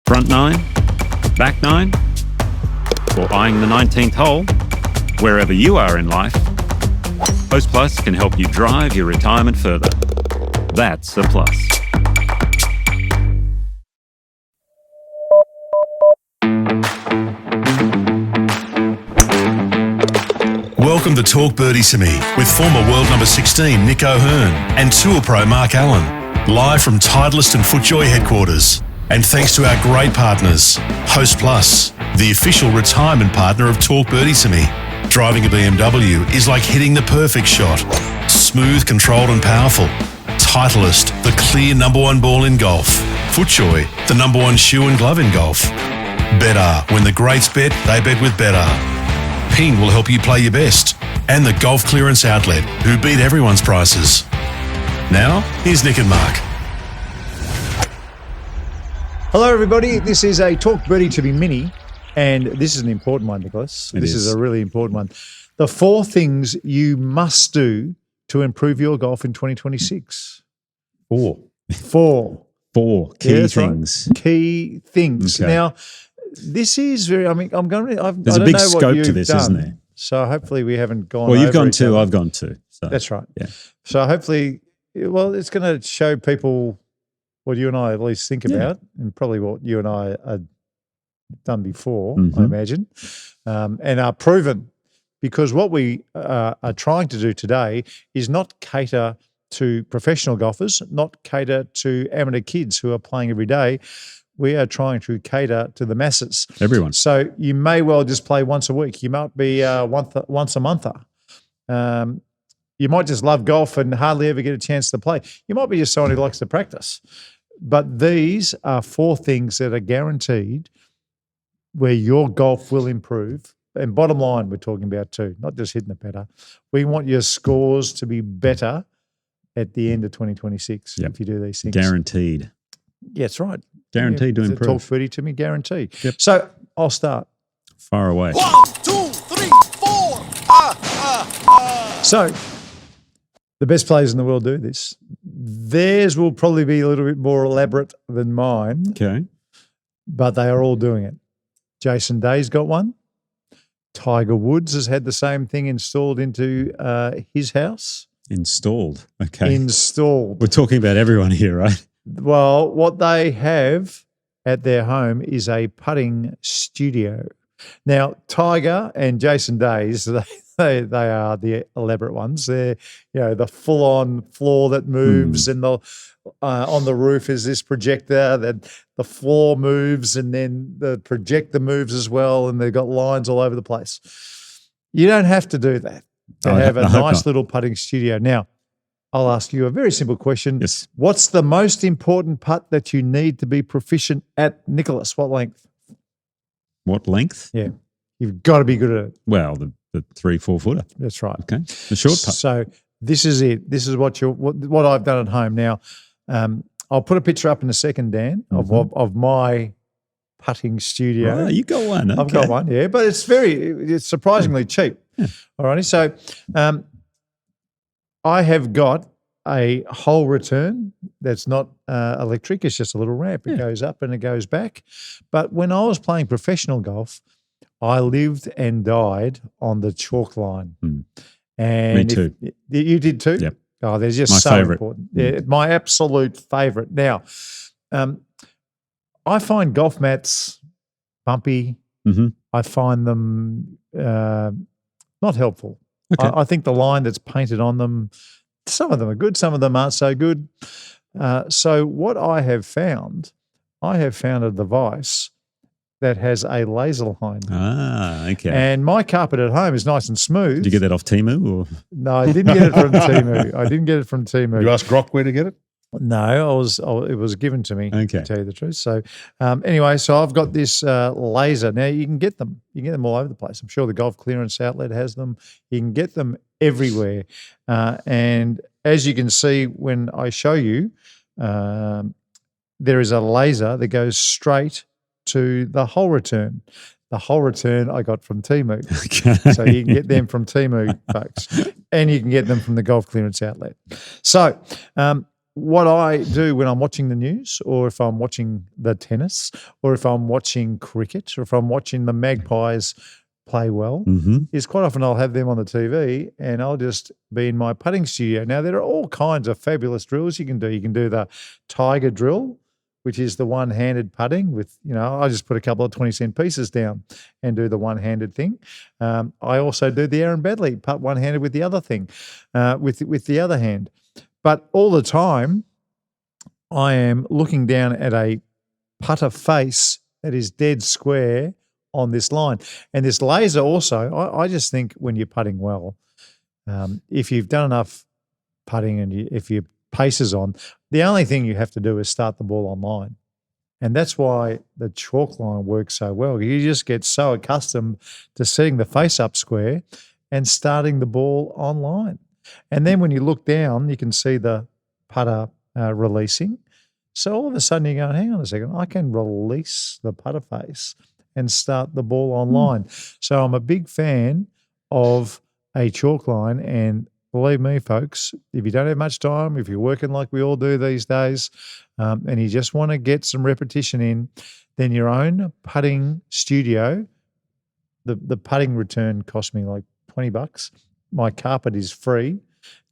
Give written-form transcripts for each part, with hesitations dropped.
Front nine, back nine, or eyeing the 19th hole, wherever you are in life, Host Plus can help you drive your retirement further. That's a plus. Welcome to Talk Birdie To Me with former world number 16 Nick O'Hearn and Tour Pro Mark Allen, live from Titleist and FootJoy headquarters. And thanks to our great partners, Host Plus, the official retirement partner of Talk Birdie To Me. Driving a BMW is like hitting the perfect shot. Smooth, controlled and powerful. Titleist, the clear number one ball in golf. FootJoy, the number one shoe and glove in golf. Better, when the greats bet, they bet with Better. Ping will help you play your best. And the Golf Clearance Outlet, who beat everyone's prices. Now, here's Nick and Mark. Hello, everybody. This is a Talk Birdie To Me mini, and this is an important one, Nicholas. This is a really important one. The 4 things you must do to improve your golf in 2026. 4 key things. Right. Key things. Okay. Now, this is very. I mean, There's a big scope to this, isn't there? So hopefully we haven't gone. Well, you've over gone each 2, other. I've gone 2. So. That's right. Yeah. So hopefully, well, it's going to show people what you and I at least think about, and probably what you and I had done before, I imagine, and are proven. Because what we are trying to do today is not cater to professional golfers, not cater to amateur kids who are playing every day. We are trying to cater to the masses. Everyone. So you may well just play once a week. You might be once a monther. You might just love golf and hardly ever get a chance to play. You might be just someone who likes to practice. But these are 4 things that are guaranteed where your golf will improve. And bottom line, we're talking about too, not just hitting it better. We want your scores to be better at the end of 2026 if you do these things. Guaranteed. Yeah, that's right. Guaranteed to improve. Talk Birdie To Me, guaranteed. Yep. So I'll start. Far away. 1, 2, 3, 4. So the best players in the world do this. Theirs will probably be a little bit more elaborate than mine, Okay. but they are all doing it. Jason Day's got one. Tiger Woods has had the same thing installed into his house. Installed. Okay. Installed. We're talking about everyone here, right? Well, what they have at their home is a putting studio. Now, Tiger and Jason Day's, they are the elaborate ones. They're, the full-on floor that moves, and the on the roof is this projector that the floor moves, and then the projector moves as well, and they've got lines all over the place. You don't have to do that to have a nice little putting studio. Now, I'll ask you a very simple question. Yes. What's the most important putt that you need to be proficient at, Nicholas? What length? What length? Yeah. You've got to be good at it. Well, the 3-4 footer. That's right. Okay. The short putt. So this is it. This is what I've done at home. Now, I'll put a picture up in a second, Dan, of my putting studio. Oh, you got one. Okay. I've got one, yeah, but it's surprisingly cheap. Yeah. All righty. So I have got a hole return that's not electric. It's just a little ramp. It goes up and it goes back. But when I was playing professional golf, I lived and died on the chalk line. And Me too. You did too? Yep. Oh, they're just My so favourite. important. Yeah, my absolute favourite. Now, I find golf mats bumpy. I find them not helpful. Okay. I think the line that's painted on them, some of them are good, some of them aren't so good. So what I have found a device that has a laser line. Ah, okay. And my carpet at home is nice and smooth. Did you get that off Temu? Or? No, I didn't get it from Temu. Did you ask Grok where to get it? No, it was given to me, Okay. to tell you the truth. So anyway, so I've got this laser. Now you can get them. You can get them all over the place. I'm sure the Golf Clearance Outlet has them. You can get them everywhere. And as you can see when I show you, there is a laser that goes straight to the hole return. The hole return I got from Temu. Okay. So you can get them from Temu, folks. And you can get them from the Golf Clearance Outlet. So what I do when I'm watching the news, or if I'm watching the tennis, or if I'm watching cricket, or if I'm watching the Magpies play well, is quite often I'll have them on the TV and I'll just be in my putting studio. Now, there are all kinds of fabulous drills you can do. You can do the Tiger drill, which is the one-handed putting with, I just put a couple of 20-cent pieces down and do the one-handed thing. I also do the Aaron Baddeley, putt one-handed with the other thing, with the other hand. But all the time, I am looking down at a putter face that is dead square on this line. And this laser also, I just think when you're putting well, if you've done enough putting and if your pace is on, the only thing you have to do is start the ball online. And that's why the chalk line works so well. You just get so accustomed to setting the face up square and starting the ball online. And then when you look down, you can see the putter releasing. So all of a sudden you're going, hang on a second, I can release the putter face and start the ball online. So I'm a big fan of a chalk line, and believe me, folks, if you don't have much time, if you're working like we all do these days, and you just want to get some repetition in, then your own putting studio, the putting return cost me like $20. My carpet is free,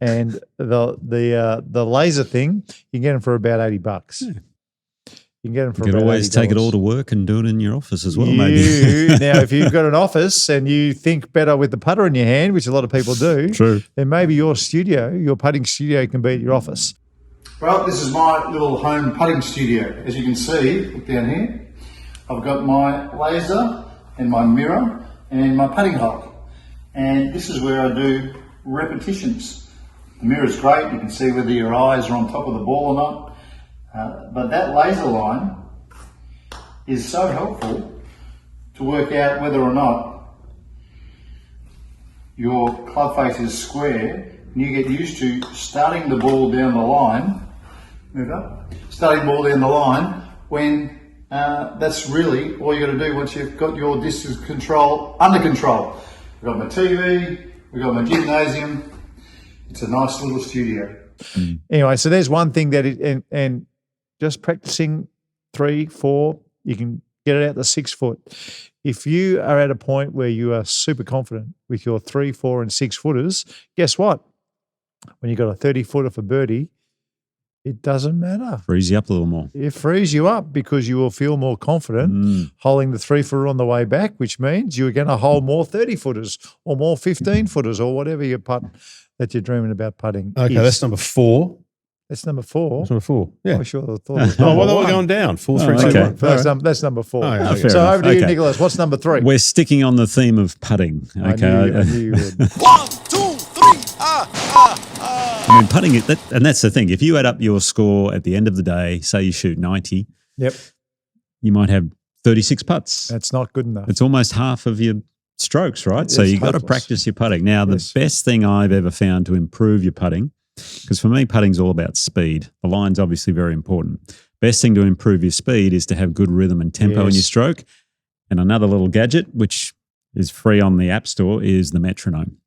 and the laser thing, you can get them for about $80. Yeah. You can get them for you about can always $80. take it all to work and do it in your office as well, maybe. Now, if you've got an office and you think better with the putter in your hand, which a lot of people do, True. Then maybe your studio, your putting studio, can be at your office. Well, this is my little home putting studio. As you can see, look down here, I've got my laser and my mirror and my putting hole. And this is where I do repetitions. The mirror's great. You can see whether your eyes are on top of the ball or not. But that laser line is so helpful to work out whether or not your club face is square, and you get used to starting the ball down the line, starting the ball down the line when that's really all you got to do once you've got your distance control under control. We've got my TV, we've got my gymnasium. It's a nice little studio. Anyway, so there's one thing that and just practicing 3, 4, you can get it out to 6 foot. If you are at a point where you are super confident with your 3, 4, and 6 footers, guess what? When you've got a 30-footer for birdie, it doesn't matter. Frees you up a little more. It frees you up because you will feel more confident holding the 3-footer on the way back, which means you're going to hold more 30-footers or more 15-footers or whatever your putt that you're dreaming about putting. Okay, that's number 4. That's number 4. That's number 4. Yeah. I sure thought it was Oh, well, number we're 1. going down. 4, 3, 2, okay. 1. That's number 4. Oh, yeah, fair so enough. over to you, Okay. Nicholas. What's number 3? We're sticking on the theme of putting. Okay. I knew you would. 1, 2, 3, I mean, putting it, and that's the thing. If you add up your score at the end of the day, say you shoot 90, Yep. you might have 36 putts. That's not good enough. It's almost half of your strokes, right? So It's you've got to hopeless. practice your putting. Now, Yes. the best thing I've ever found to improve your putting, because for me, putting's all about speed. The line's obviously very important. Best thing to improve your speed is to have good rhythm and tempo in your Yes. stroke. And another little gadget, which is free on the App Store, is the metronome.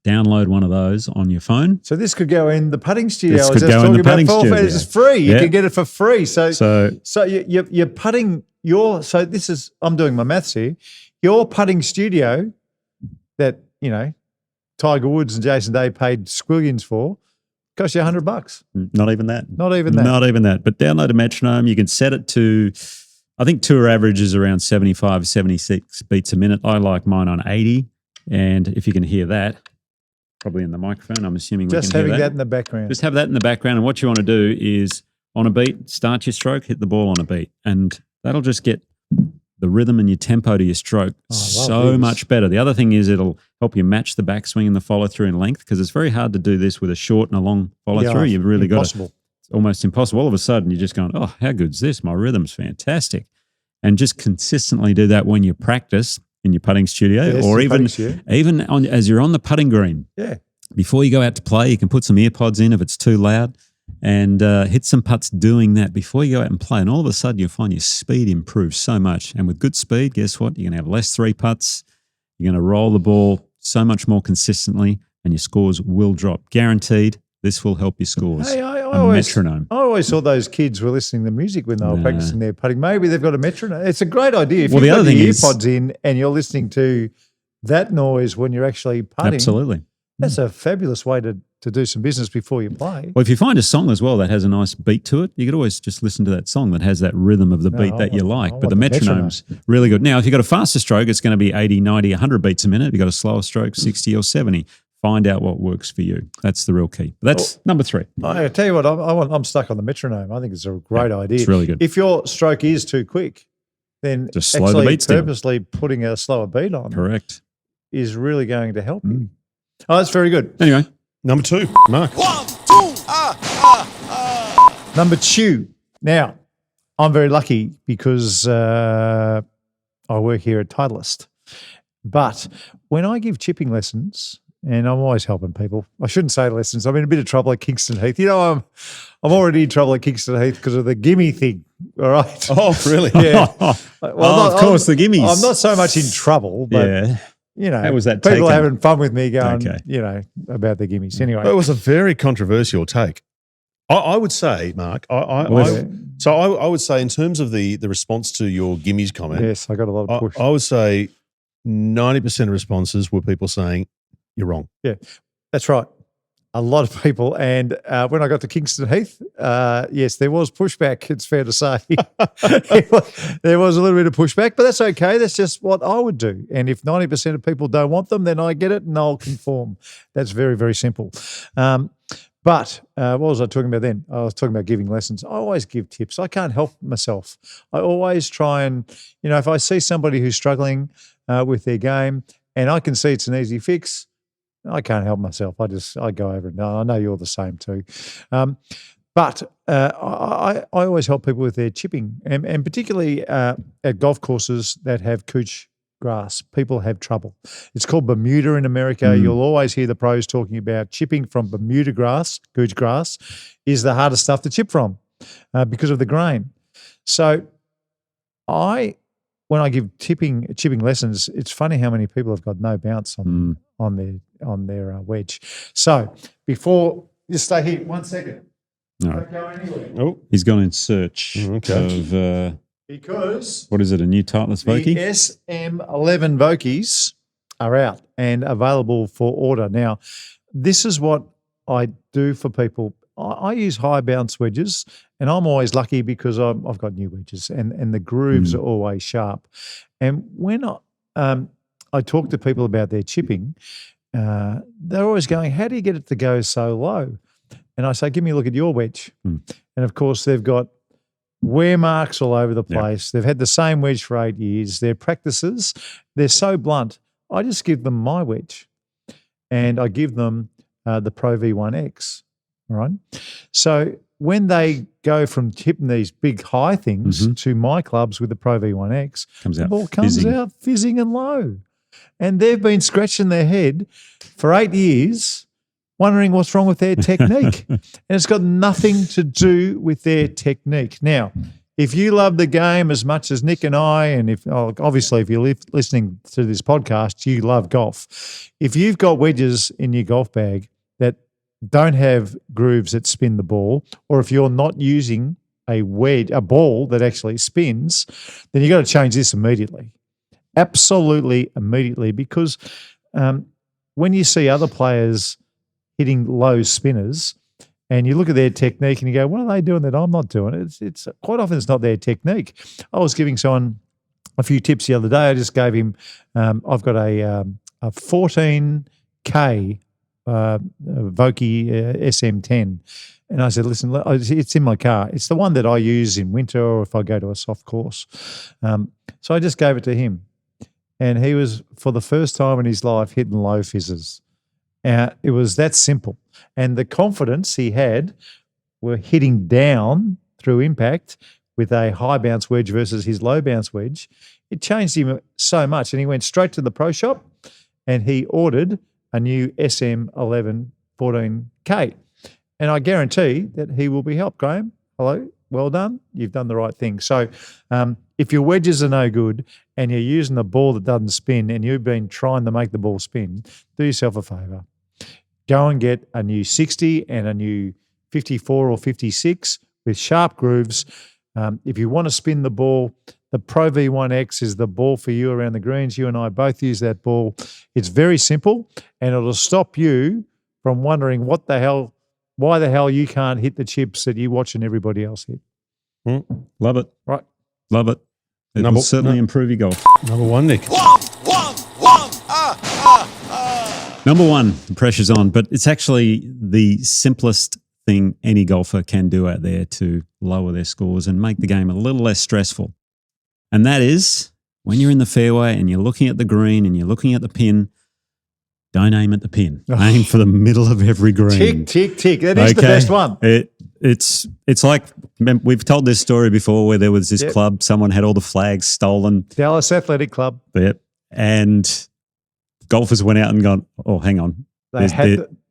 Download one of those on your phone. So this could go in the putting studio. This I was could just go in talking the about putting full studio. It's free. You Yeah. can get it for free. So So you're putting your. So this is. I'm doing my maths here. Your putting studio that Tiger Woods and Jason Day paid squillions for cost you $100. not even that. Not even that. Not even that. But download a metronome. You can set it to, I think tour average is around 75, 76 beats a minute. I like mine on 80. And if you can hear that, probably in the microphone, I'm assuming Just we can having hear that in the background. Just have that in the background. And what you want to do is on a beat, start your stroke, hit the ball on a beat. And that'll just get the rhythm and your tempo to your stroke Oh, I love so this. much better. The other thing is it'll help you match the backswing and the follow through in length, because it's very hard to do this with a short and a long follow through. You've really got to, impossible. it's almost impossible. All of a sudden you're just going, oh, how good's this? My rhythm's fantastic. And just consistently do that when you practice in your putting studio, Yes, or your even putting studio. even on, as you're on the putting green. Yeah. Before you go out to play, you can put some earpods in if it's too loud, and hit some putts doing that before you go out and play. And all of a sudden you'll find your speed improves so much. And with good speed, guess what? You're going to have less 3 putts. You're going to roll the ball so much more consistently, and your scores will drop. Guaranteed, this will help your scores. Hey, I metronome. I always thought those kids were listening to music when they were practicing their putting. Maybe they've got a metronome. It's a great idea. If Well, you've the got other the thing is- earpods in and you're listening to that noise when you're actually putting, Absolutely. that's a fabulous way to do some business before you play. Well, if you find a song as well that has a nice beat to it, you could always just listen to that song that has that rhythm of the beat I that you want- like. I But want the the metronome's really good. Now, if you've got a faster stroke, it's going to be 80, 90, 100 beats a minute. If you've got a slower stroke, 60 or 70. Find out what works for you. That's the real key. But that's number 3. I tell you what, I'm stuck on the metronome. I think it's a great idea. It's really good. If your stroke is too quick, then Just slow the actually beats down. purposely putting a slower beat on Correct. is really going to help you. Oh, that's very good. Anyway, Number 2, Mark. Number 2. Now, I'm very lucky because I work here at Titleist. But when I give chipping lessons, and I'm always helping people. I shouldn't say lessons. I'm in a bit of trouble at Kingston Heath. You know, I'm already in trouble at Kingston Heath because of the gimme thing. All right. Oh, really? Yeah. Well, of course, the gimmies. I'm not so much in trouble, but yeah. you know, How was that people taken? are having fun with me going, Okay. you know, about the gimmies. Anyway, It was a very controversial take. I would say, Mark, I would say in terms of the response to your gimmies comment, yes, I got a lot of push. I would say 90% of responses were people saying, you're wrong. That's right. A lot of people. And when I got to Kingston Heath, yes, there was pushback, it's fair to say. There was a little bit of pushback, but that's okay. That's just what I would do. And if 90% of people don't want them, then I get it and I'll conform. That's very, very simple. But what was I talking about then? I was talking about giving lessons. I always give tips. I can't help myself. I always try and, you know, if I see somebody who's struggling with their game and I can see it's an easy fix, I can't help myself. I go over it. No, I know you're the same too. But I always help people with their chipping, and particularly at golf courses that have couch grass. People have trouble. It's called Bermuda in America. You'll always hear the pros talking about chipping from Bermuda grass, couch grass, is the hardest stuff to chip from because of the grain. So when I give chipping lessons, it's funny how many people have got no bounce on their wedge. So before you stay here 1 second, All right. don't go anywhere Oh, He's gone in search okay. of, because what is it, a new Titleist the Vokey? SM11 Vokies are out and available for order. Now, this is what I do for people. I use high bounce wedges, and I'm always lucky because I've got new wedges, and the grooves are always sharp. And when I talk to people about their chipping, they're always going, how do you get it to go so low? And I say, give me a look at your wedge. And of course, they've got wear marks all over the place. They've had the same wedge for 8 years. Their practices, they're so blunt. I just give them my wedge, and I give them the Pro V1X. All right. So when they go from tipping these big high things to my clubs with the Pro V1X, the ball comes out fizzing and low. And they've been scratching their head for 8 years, wondering what's wrong with their technique. And it's got nothing to do with their technique. Now, if you love the game as much as Nick and I, and obviously if you're listening to this podcast, you love golf. If you've got wedges in your golf bag that don't have grooves that spin the ball, or if you're not using a ball that actually spins, then you've got to change this immediately. Absolutely immediately, because when you see other players hitting low spinners and you look at their technique and you go, what are they doing that I'm not doing? It's quite often it's not their technique. I was giving someone a few tips the other day. I just gave him, I've got a 14K Vokey SM10. And I said, listen, it's in my car. It's the one that I use in winter or if I go to a soft course. So I just gave it to him. And he was, for the first time in his life, hitting low fizzes. It was that simple. And the confidence he had were hitting down through impact with a high bounce wedge versus his low bounce wedge. It changed him so much. And he went straight to the pro shop and he ordered a new SM11 14K. And I guarantee that he will be helped. Graham, hello, well done. You've done the right thing. So if your wedges are no good and you're using a ball that doesn't spin and you've been trying to make the ball spin, do yourself a favour. Go and get a new 60 and a new 54 or 56 with sharp grooves. If you want to spin the ball, the Pro V1X is the ball for you around the greens. You and I both use that ball. It's very simple, and it'll stop you from wondering why the hell you can't hit the chips that you're watching everybody else hit. Love it. Right. Love it. It will certainly improve your golf. Number one, Nick. Number one, the pressure's on, but it's actually the simplest thing any golfer can do out there to lower their scores and make the game a little less stressful. And that is when you're in the fairway and you're looking at the green and you're looking at the pin, don't aim at the pin. Aim for the middle of every green. Tick, tick, tick. That is the best one. It's like, we've told this story before where there was this club, someone had all the flags stolen. Dallas Athletic Club. Yep. And golfers went out and gone, oh, hang on.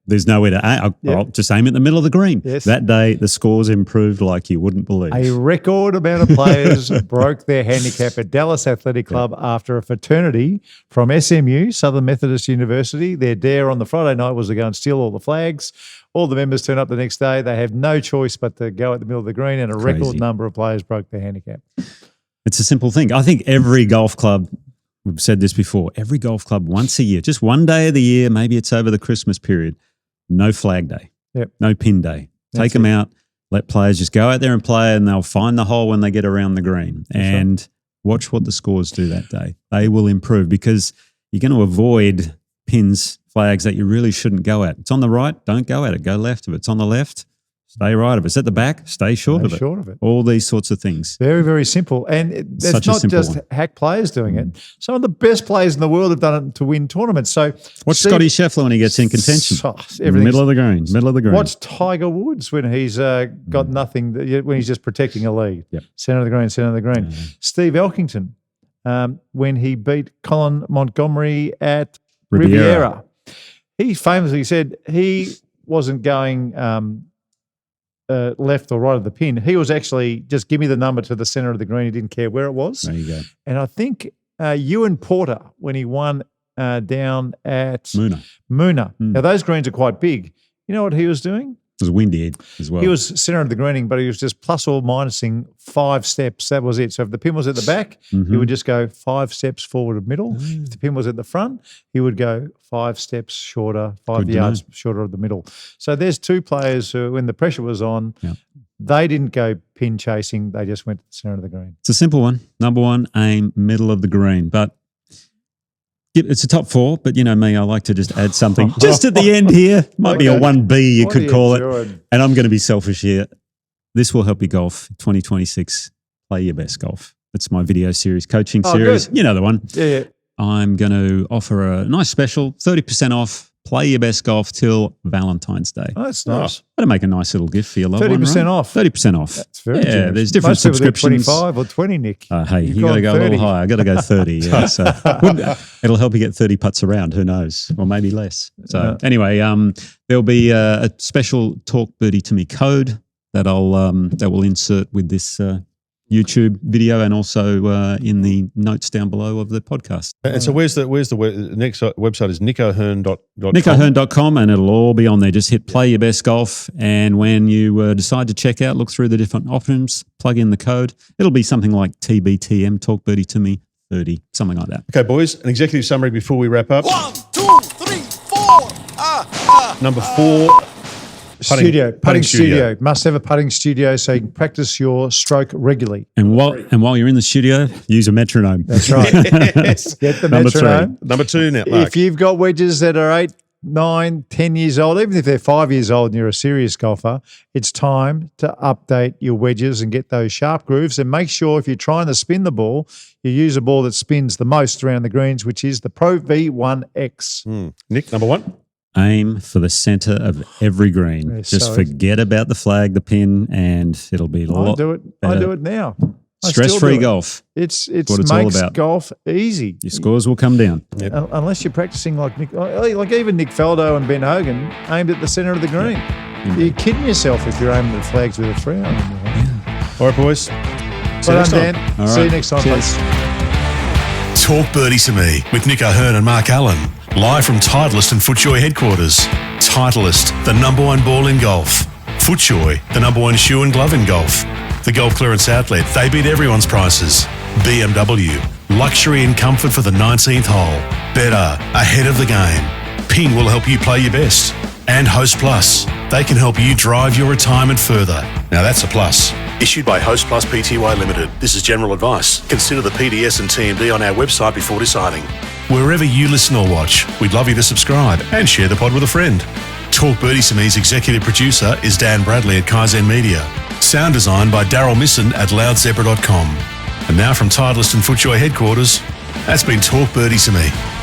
There's nowhere to aim. I'll just aim at the middle of the green. Yes. That day, the scores improved like you wouldn't believe. A record amount of players broke their handicap at Dallas Athletic Club after a fraternity from SMU, Southern Methodist University. Their dare on the Friday night was to go and steal all the flags. All the members turn up the next day. They have no choice but to go at the middle of the green, and a record number of players broke their handicap. It's a simple thing. I think every golf club, we've said this before, every golf club once a year, just one day of the year, maybe it's over the Christmas period, no flag day, no pin day. Take them out, let players just go out there and play, and they'll find the hole when they get around the green. And watch what the scores do that day. They will improve because you're going to avoid pins, flags that you really shouldn't go at. It's on the right, don't go at it. Go left. If it's on the left, stay right. If it's at the back, stay short of it. All these sorts of things. Very, very simple. And that's not just hack players doing it. Some of the best players in the world have done it to win tournaments. So watch Scotty Scheffler when he gets in contention. Middle of the green. Watch Tiger Woods when he's got nothing, when he's just protecting a lead. Centre of the green. Steve Elkington, when he beat Colin Montgomery at Riviera. He famously said he wasn't going left or right of the pin. He was actually just give me the number to the centre of the green. He didn't care where it was. There you go. And I think Ewan Porter, when he won down at Moona. Now, those greens are quite big. You know what he was doing? It was windy as well. He was centre of the greening, but he was just plus or minusing 5 steps. That was it. So if the pin was at the back, he would just go 5 steps forward of middle. If the pin was at the front, he would go 5 steps shorter, 5 yards shorter of the middle. So there's two players who, when the pressure was on, they didn't go pin chasing. They just went to the centre of the green. It's a simple one. Number one, aim middle of the green. But it's a top 4, but you know me, I like to just add something just at the end here. Might be a 1B, you could call it. And I'm going to be selfish here. This will help you golf 2026. Play your best golf. That's my video series, coaching series. Good. You know the one. Yeah. I'm going to offer a nice special, 30% off. Play your best golf till Valentine's Day. Oh, that's nice. That'll make a nice little gift for your loved one. 30% off. 30% off. That's very generous. There's different subscriptions. 25 or 20, Nick. Hey, you got to go 30. A little higher. I got to go 30. Yeah, so it'll help you get 30 putts around. Who knows? Or maybe less. So anyway, there'll be a special Talk Birdie To Me code that will insert with this YouTube video and also in the notes down below of the podcast. And so where's the next website is nickohearn.com. nickohearn.com, and it'll all be on there. Just hit play your best golf, and when you decide to check out, look through the different options, plug in the code. It'll be something like TBTM, Talk Birdie To Me 30, something like that. Okay, boys, an executive summary before we wrap up. 1, 2, 3, 4. Number 4. Putting studio. Must have a putting studio so you can practice your stroke regularly. And while you're in the studio, use a metronome. That's right. Get the metronome. Number 2 now, Mark. If you've got wedges that are 8, 9, 10 years old, even if they're 5 years old and you're a serious golfer, it's time to update your wedges and get those sharp grooves. And make sure if you're trying to spin the ball, you use a ball that spins the most around the greens, which is the Pro V1X. Nick, number 1. Aim for the centre of every green. Just forget about the flag, the pin, and it'll be a lot better. I do it now. Stress-free golf. It's what it's all about. Golf easy. Your scores will come down. Yep. Unless you're practicing like even Nick Faldo and Ben Hogan aimed at the centre of the green. Yep. You're kidding yourself if you're aiming at flags with a 3 on. All right, boys. See you next time. All right. See you next time. Cheers. Talk Birdie To Me with Nick O'Hearn and Mark Allen. Live from Titleist and FootJoy headquarters. Titleist, the #1 ball in golf. FootJoy, the number one shoe and glove in golf. The Golf Clearance Outlet, they beat everyone's prices. BMW, luxury and comfort for the 19th hole. Better, ahead of the game. Ping will help you play your best. And Host Plus, they can help you drive your retirement further. Now that's a plus. Issued by Host Plus Pty Limited. This is general advice. Consider the PDS and TMD on our website before deciding. Wherever you listen or watch, we'd love you to subscribe and share the pod with a friend. Talk Birdie To Me's executive producer is Dan Bradley at Kaizen Media. Sound design by Daryl Misson at loudzebra.com. And now from Titleist and FootJoy headquarters, that's been Talk Birdie To Me.